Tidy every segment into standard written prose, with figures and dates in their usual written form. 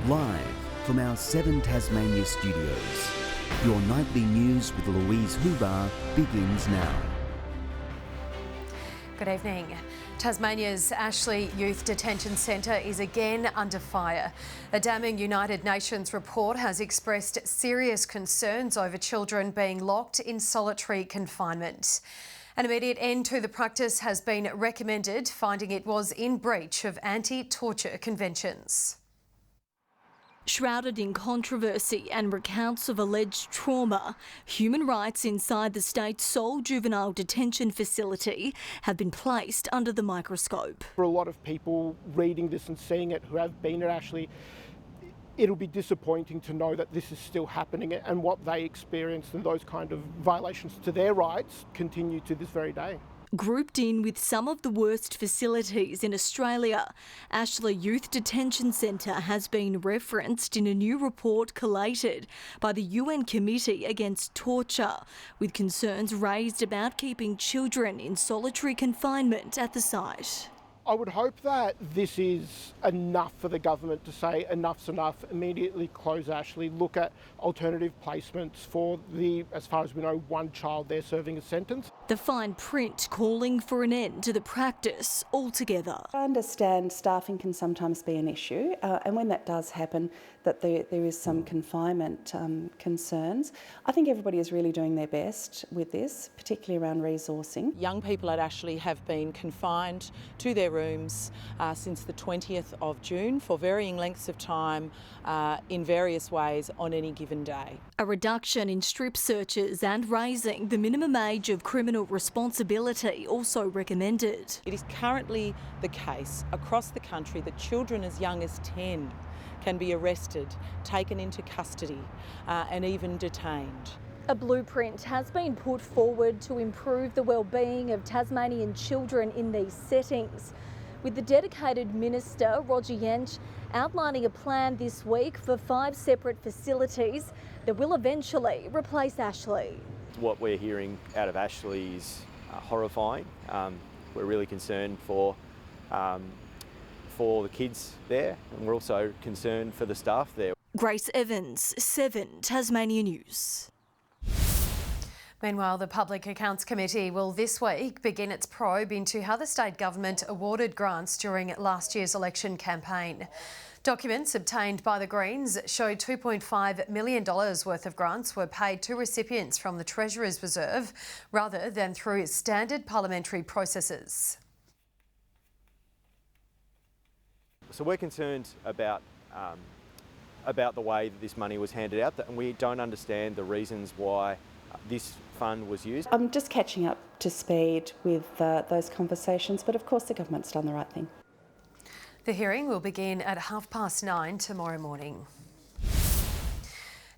Live from our 7 Tasmania studios, your nightly news with Louise Huber begins now. Good evening. Tasmania's Ashley Youth Detention Centre is again under fire. A damning United Nations report has expressed serious concerns over children being locked in solitary confinement. An immediate end to the practice has been recommended, finding it was in breach of anti-torture conventions. Shrouded in controversy and recounts of alleged trauma, human rights inside the state's sole juvenile detention facility have been placed under the microscope. For a lot of people reading this and seeing it who have been at Ashley, it'll be disappointing to know that this is still happening and what they experienced and those kind of violations to their rights continue to this very day. Grouped in with some of the worst facilities in Australia, Ashley Youth Detention Centre has been referenced in a new report collated by the UN Committee Against Torture, with concerns raised about keeping children in solitary confinement at the site. I would hope that this is enough for the government to say enough's enough, immediately close Ashley, look at alternative placements for the, as far as we know, one child there serving a sentence. The fine print calling for an end to the practice altogether. I understand staffing can sometimes be an issue, and when that does happen, that there is some confinement concerns. I think everybody is really doing their best with this, particularly around resourcing. Young people at Ashley have been confined to their rooms since the 20th of June for varying lengths of time in various ways on any given day. A reduction in strip searches and raising the minimum age of criminal responsibility also recommended. It is currently the case across the country that children as young as 10 can be arrested, taken into custody and even detained. A blueprint has been put forward to improve the well-being of Tasmanian children in these settings, with the dedicated Minister, Roger Yench, outlining a plan this week for 5 separate facilities that will eventually replace Ashley. What we're hearing out of Ashley is horrifying. We're really concerned for the kids there, and we're also concerned for the staff there. Grace Evans, 7 Tasmania News. Meanwhile, the Public Accounts Committee will this week begin its probe into how the state government awarded grants during last year's election campaign. Documents obtained by the Greens show $2.5 million worth of grants were paid to recipients from the Treasurer's Reserve rather than through standard parliamentary processes. So we're concerned about the way that this money was handed out, and we don't understand the reasons why this fund was used. I'm just catching up to speed with those conversations, but of course the government's done the right thing. The hearing will begin at 9:30 tomorrow morning.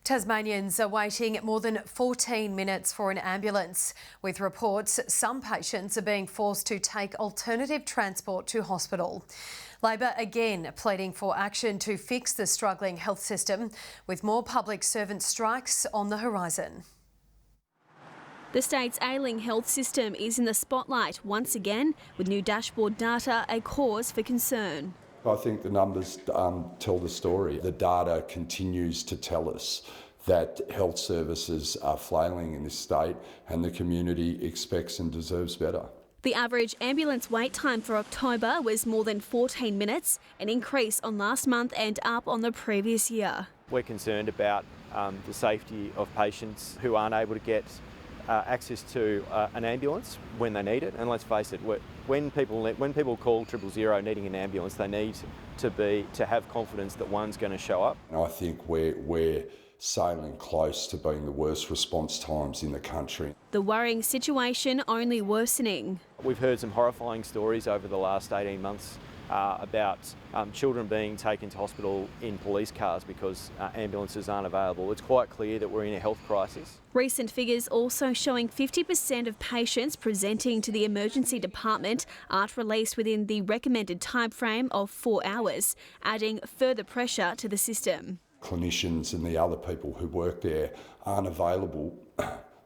Tasmanians are waiting more than 14 minutes for an ambulance, with reports some patients are being forced to take alternative transport to hospital. Labor again pleading for action to fix the struggling health system, with more public servant strikes on the horizon. The state's ailing health system is in the spotlight once again, with new dashboard data a cause for concern. I think the numbers tell the story. The data continues to tell us that health services are flailing in this state, and the community expects and deserves better. The average ambulance wait time for October was more than 14 minutes, an increase on last month and up on the previous year. We're concerned about the safety of patients who aren't able to get access to an ambulance when they need it. And let's face it, when people call 000 needing an ambulance, they need to have confidence that one's going to show up. And I think we're sailing close to being the worst response times in the country. The worrying situation only worsening. We've heard some horrifying stories over the last 18 months about children being taken to hospital in police cars because ambulances aren't available. It's quite clear that we're in a health crisis. Recent figures also showing 50% of patients presenting to the emergency department aren't released within the recommended timeframe of 4 hours, adding further pressure to the system. Clinicians and the other people who work there aren't available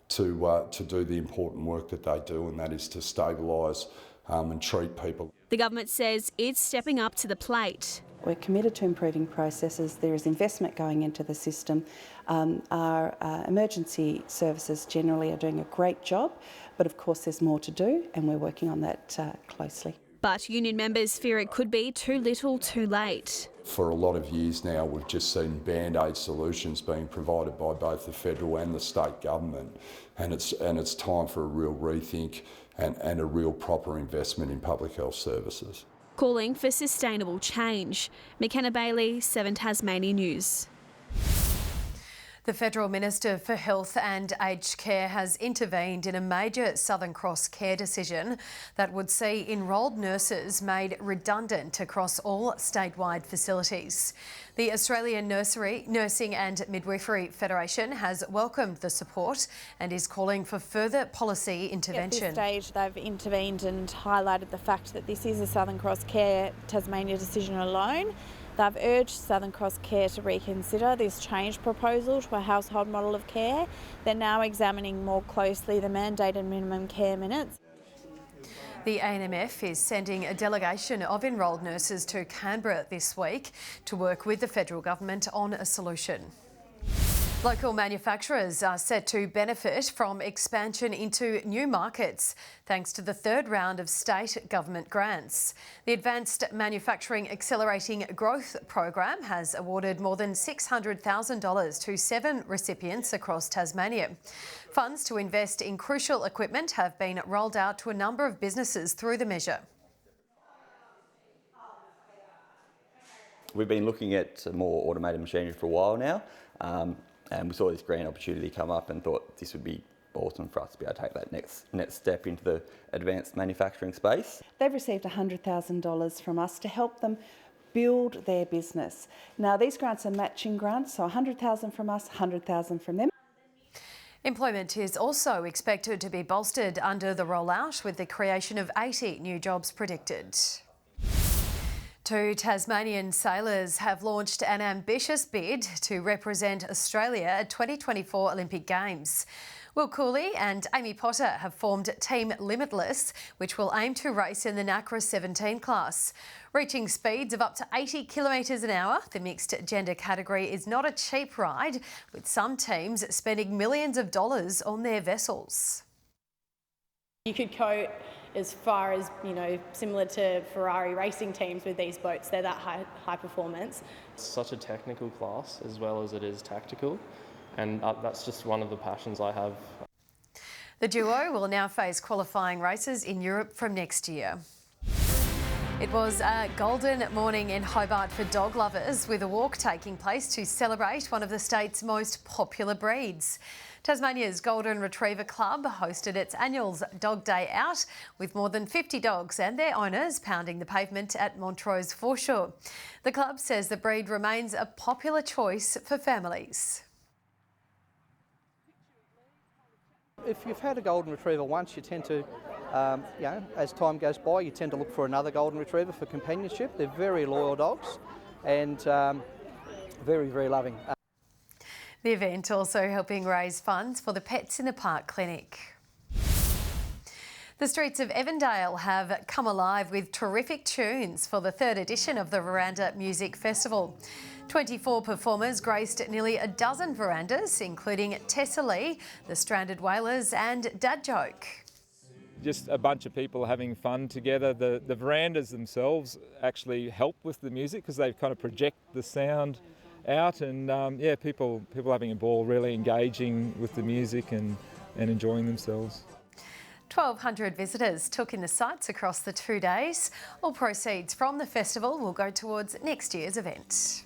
to do the important work that they do, and that is to stabilise and treat people. The government says it's stepping up to the plate. We're committed to improving processes. There is investment going into the system. Our emergency services generally are doing a great job, but of course there's more to do, and we're working on that closely. But union members fear it could be too little too late. For a lot of years now, we've just seen band-aid solutions being provided by both the federal and the state government, and it's time for a real rethink and a real proper investment in public health services. Calling for sustainable change. McKenna Bailey, 7 Tasmania News. The Federal Minister for Health and Aged Care has intervened in a major Southern Cross care decision that would see enrolled nurses made redundant across all statewide facilities. The Australian Nursing and Midwifery Federation has welcomed the support and is calling for further policy intervention. At this stage, they've intervened and highlighted the fact that this is a Southern Cross Care Tasmania decision alone. They've urged Southern Cross Care to reconsider this change proposal to a household model of care. They're now examining more closely the mandated minimum care minutes. The ANMF is sending a delegation of enrolled nurses to Canberra this week to work with the federal government on a solution. Local manufacturers are set to benefit from expansion into new markets thanks to the third round of state government grants. The Advanced Manufacturing Accelerating Growth program has awarded more than $600,000 to 7 recipients across Tasmania. Funds to invest in crucial equipment have been rolled out to a number of businesses through the measure. We've been looking at more automated machinery for a while now. And we saw this grant opportunity come up and thought this would be awesome for us to be able to take that next step into the advanced manufacturing space. They've received $100,000 from us to help them build their business. Now these grants are matching grants, so $100,000 from us, $100,000 from them. Employment is also expected to be bolstered under the rollout, with the creation of 80 new jobs predicted. 2 Tasmanian sailors have launched an ambitious bid to represent Australia at 2024 Olympic Games. Will Cooley and Amy Potter have formed Team Limitless, which will aim to race in the NACRA 17 class. Reaching speeds of up to 80 kilometres an hour, the mixed gender category is not a cheap ride, with some teams spending millions of dollars on their vessels. You could go as far as, similar to Ferrari racing teams with these boats. They're that high performance. It's such a technical class as well as it is tactical, and that's just one of the passions I have. The duo will now face qualifying races in Europe from next year. It was a golden morning in Hobart for dog lovers, with a walk taking place to celebrate one of the state's most popular breeds. Tasmania's Golden Retriever Club hosted its annual Dog Day Out, with more than 50 dogs and their owners pounding the pavement at Montrose foreshore. The club says the breed remains a popular choice for families. If you've had a Golden Retriever once, you tend to, as time goes by, you tend to look for another Golden Retriever for companionship. They're very loyal dogs and very, very loving. The event also helping raise funds for the Pets in the Park clinic. The streets of Evandale have come alive with terrific tunes for the 3rd edition of the Veranda Music Festival. 24 performers graced nearly a dozen verandas, including Tessa Lee, the Stranded Whalers and Dad Joke. Just a bunch of people having fun together. The verandas themselves actually help with the music because they kind of project the sound out, and people having a ball, really engaging with the music and enjoying themselves. 1,200 visitors took in the sights across the 2 days. All proceeds from the festival will go towards next year's event.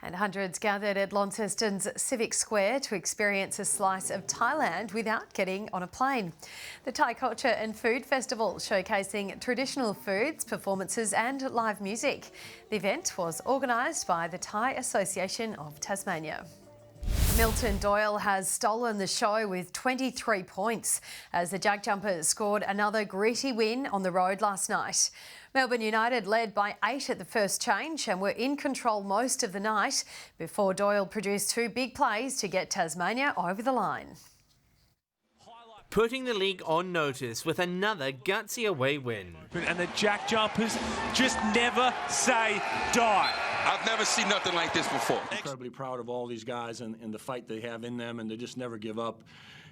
And hundreds gathered at Launceston's Civic Square to experience a slice of Thailand without getting on a plane. The Thai Culture and Food Festival, showcasing traditional foods, performances and live music. The event was organised by the Thai Association of Tasmania. Milton Doyle has stolen the show with 23 points as the Jack Jumpers scored another gritty win on the road last night. Melbourne United led by 8 at the first change and were in control most of the night before Doyle produced 2 big plays to get Tasmania over the line. putting the league on notice with another gutsy away win. And the Jack Jumpers just never say die. I've never seen nothing like this before. Incredibly proud of all these guys and the fight they have in them, and they just never give up.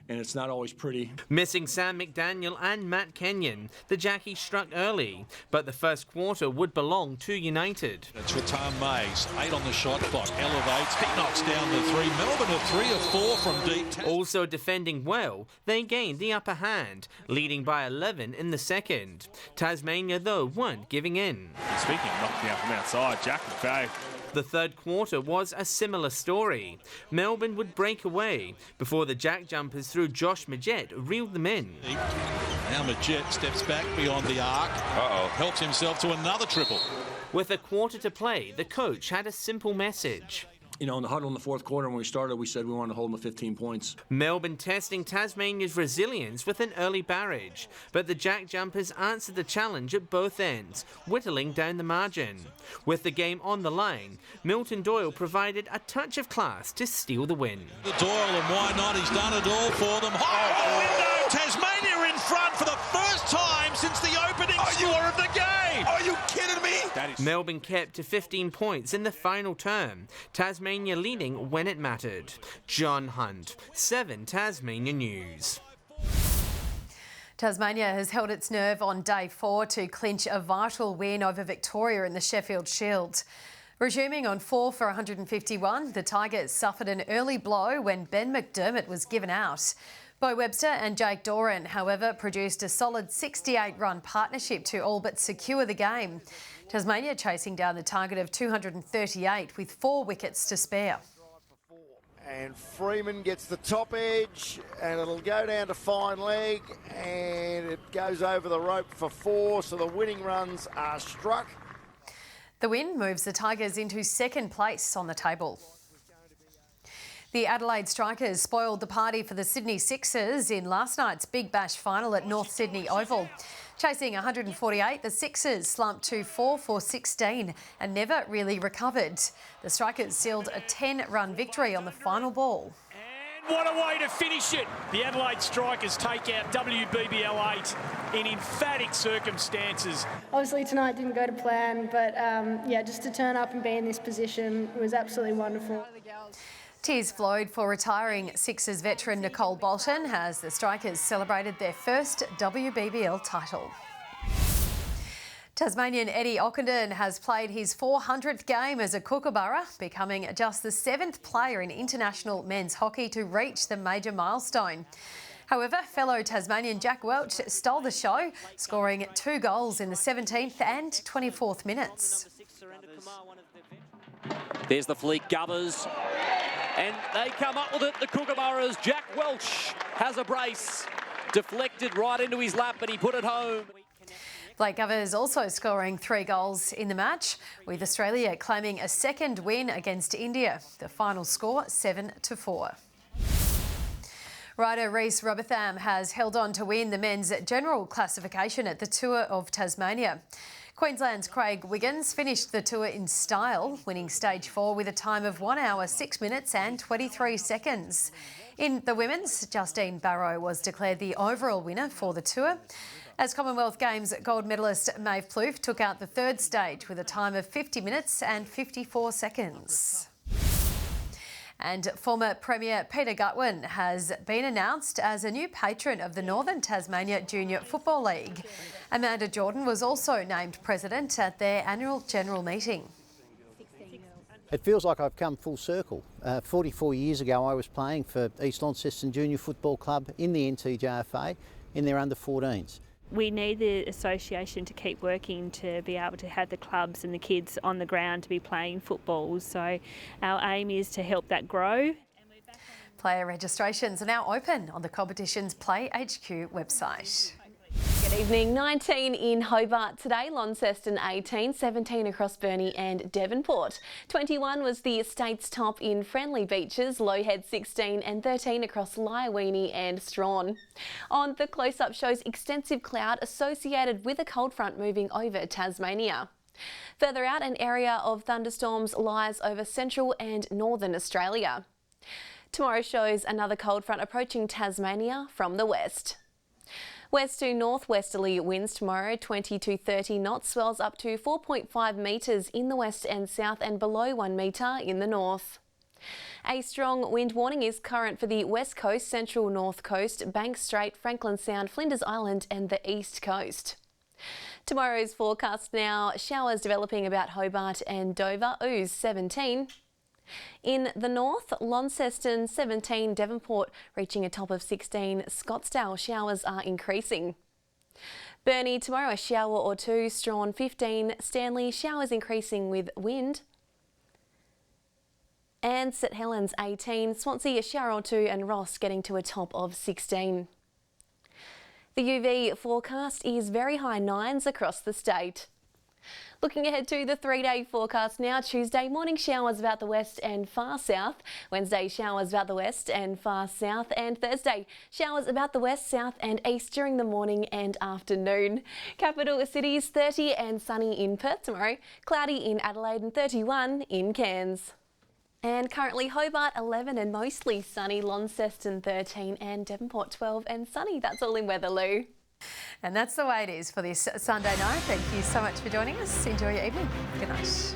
And it's not always pretty. Missing Sam McDaniel and Matt Kenyon, the Jackies struck early, but the first quarter would belong to United. It's Ratam Mays, 8 on the shot clock, elevates, he knocks down the 3. Melbourne are 3 of 4 from deep. Also defending well, they gained the upper hand, leading by 11 in the second. Tasmania, though, weren't giving in. Speaking of knocking down from outside, Jack McVeigh. The third quarter was a similar story. Melbourne would break away before the Jack Jumpers through Josh Majette reeled them in. Now Majette steps back beyond the arc. Helps himself to another triple. With a quarter to play, the coach had a simple message. You know, in the huddle in the fourth quarter when we started, we said we wanted to hold them to 15 points. Melbourne testing Tasmania's resilience with an early barrage, but the Jack Jumpers answered the challenge at both ends, whittling down the margin. With the game on the line, Milton Doyle provided a touch of class to steal the win. The Doyle, and why not? He's done it all for them. Oh, window! Tasmania in front for the first time since the opening score of the game. Are you kidding me? Melbourne kept to 15 points in the final term, Tasmania leading when it mattered. John Hunt, 7 Tasmania News. Tasmania has held its nerve on day 4 to clinch a vital win over Victoria in the Sheffield Shield. Resuming on 4 for 151, the Tigers suffered an early blow when Ben McDermott was given out. Bo Webster and Jake Doran, however, produced a solid 68-run partnership to all but secure the game. Tasmania chasing down the target of 238 with 4 wickets to spare. And Freeman gets the top edge and it'll go down to fine leg and it goes over the rope for 4, so the winning runs are struck. The win moves the Tigers into second place on the table. The Adelaide Strikers spoiled the party for the Sydney Sixers in last night's Big Bash final at North Sydney Oval. Chasing 148, the Sixers slumped to 4 for 16 and never really recovered. The Strikers sealed a 10-run victory on the final ball. And what a way to finish it. The Adelaide Strikers take out WBBL 8 in emphatic circumstances. Obviously tonight didn't go to plan, but yeah, just to turn up and be in this position was absolutely wonderful. Tears flowed for retiring Sixers veteran Nicole Bolton as the Strikers celebrated their first WBBL title. Tasmanian Eddie Ockenden has played his 400th game as a Kookaburra, becoming just the 7th player in international men's hockey to reach the major milestone. However, fellow Tasmanian Jack Welch stole the show, scoring 2 goals in the 17th and 24th minutes. There's the fleet Gubbers, and they come up with it, the Kookaburras. Jack Welch has a brace, deflected right into his lap, and he put it home. Blake Gubbers also scoring 3 goals in the match, with Australia claiming a second win against India. The final score 7-4. Rider Reece Robotham has held on to win the men's general classification at the Tour of Tasmania. Queensland's Craig Wiggins finished the tour in style, winning stage 4 with a time of 1 hour 6 minutes and 23 seconds. In the women's, Justine Barrow was declared the overall winner for the tour, as Commonwealth Games gold medalist Maeve Plouffe took out the 3rd stage with a time of 50 minutes and 54 seconds. And former Premier Peter Gutwin has been announced as a new patron of the Northern Tasmania Junior Football League. Amanda Jordan was also named president at their annual general meeting. It feels like I've come full circle. 44 years ago I was playing for East Launceston Junior Football Club in the NTJFA in their under-14s. We need the association to keep working to be able to have the clubs and the kids on the ground to be playing football. So our aim is to help that grow. Player registrations are now open on the competition's Play HQ website. Good evening. 19 in Hobart today, Launceston 18, 17 across Burnie and Devonport. 21 was the state's top in Friendly Beaches, Lowhead 16 and 13 across Lyowini and Strawn. On the close-up shows extensive cloud associated with a cold front moving over Tasmania. Further out, an area of thunderstorms lies over central and northern Australia. Tomorrow shows another cold front approaching Tasmania from the west. West to northwesterly winds tomorrow, 20 to 30 knots, swells up to 4.5 metres in the west and south and below 1 metre in the north. A strong wind warning is current for the west coast, central north coast, Banks Strait, Franklin Sound, Flinders Island and the east coast. Tomorrow's forecast now, showers developing about Hobart and Dover, ooze 17. In the north, Launceston 17, Devonport reaching a top of 16, Scottsdale showers are increasing. Burnie tomorrow a shower or two, Strawn 15, Stanley showers increasing with wind. And St Helens 18, Swansea a shower or two and Ross getting to a top of 16. The UV forecast is very high 9s across the state. Looking ahead to the 3-day forecast now, Tuesday morning showers about the west and far south, Wednesday showers about the west and far south, and Thursday showers about the west, south and east during the morning and afternoon. Capital cities 30 and sunny in Perth tomorrow, cloudy in Adelaide and 31 in Cairns. And currently Hobart 11 and mostly sunny, Launceston 13 and Devonport 12 and sunny. That's all in weather, Lou. And that's the way it is for this Sunday night. Thank you so much for joining us. Enjoy your evening. Good night.